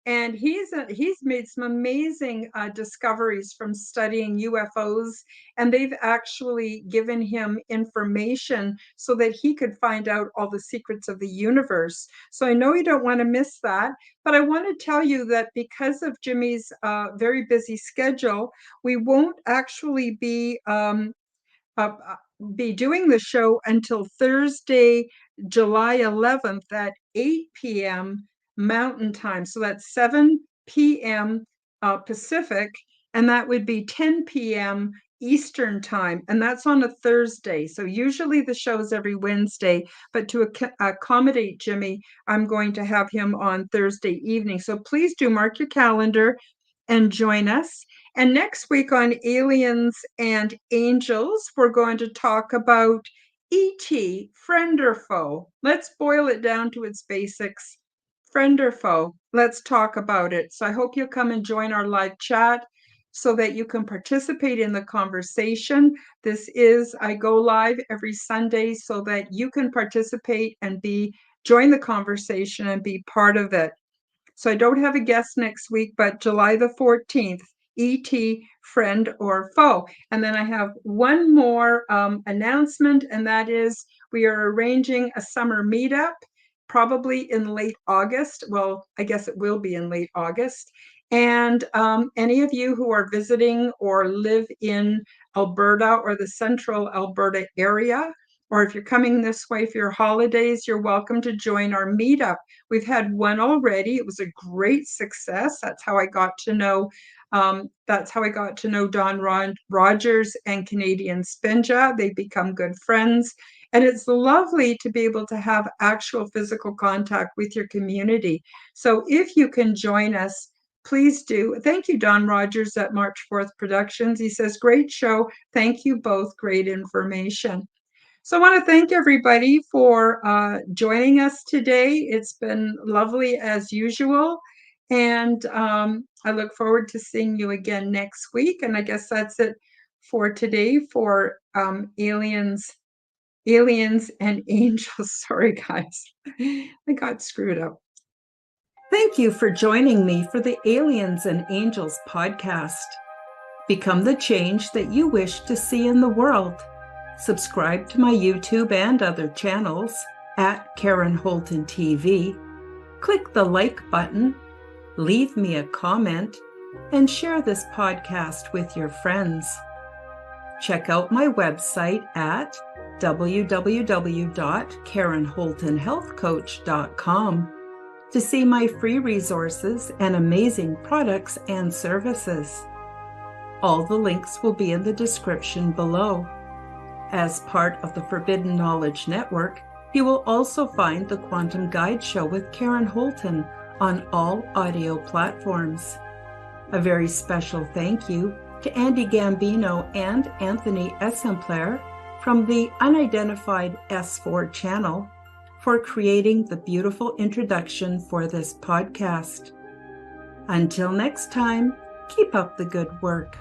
and he's made some amazing discoveries from studying UFOs, and they've actually given him information so that he could find out all the secrets of the universe. So I know you don't want to miss that, but I want to tell you that because of Jimmy's very busy schedule, we won't actually uh, be doing the show until Thursday, July 11th at 8 p.m. Mountain Time. So that's 7 p.m. Pacific, and that would be 10 p.m. Eastern Time. And that's on a Thursday. So usually the show is every Wednesday, but to accommodate Jimmy, I'm going to have him on Thursday evening. So please do mark your calendar and join us. And next week on Aliens and Angels, we're going to talk about ET, friend or foe. Let's boil it down to its basics. Friend or foe? Let's talk about it. So I hope you'll come and join our live chat so that you can participate in the conversation. I go live every Sunday so that you can participate and join the conversation and be part of it. So I don't have a guest next week, but July the 14th, ET, friend or foe. And then I have one more announcement, and that is we are arranging a summer meetup, probably in late August. Well, I guess it will be in late August. And any of you who are visiting or live in Alberta or the central Alberta area, or if you're coming this way for your holidays, you're welcome to join our meetup. We've had one already. It was a great success. That's how I got to know. Don Rogers and Canadian Spinja. They've become good friends, and it's lovely to be able to have actual physical contact with your community. So if you can join us, please do. Thank you, Don Rogers at March 4th Productions. He says, great show. Thank you both. Great information. So I want to thank everybody for joining us today. It's been lovely as usual. And I look forward to seeing you again next week. And I guess that's it for today for aliens and angels. Sorry, guys. I got screwed up. Thank you for joining me for the Aliens and Angels podcast. Become the change that you wish to see in the world. Subscribe to my YouTube and other channels at Karen Holton TV. Click the like button, leave me a comment, and share this podcast with your friends. Check out my website at www.karenholtonhealthcoach.com to see my free resources and amazing products and services. All the links will be in the description below. As part of the Forbidden Knowledge Network, you will also find the Quantum Guide Show with Karen Holton on all audio platforms. A very special thank you to Andy Gambino and Anthony Exemplar from the Unidentified S4 channel for creating the beautiful introduction for this podcast. Until next time, keep up the good work.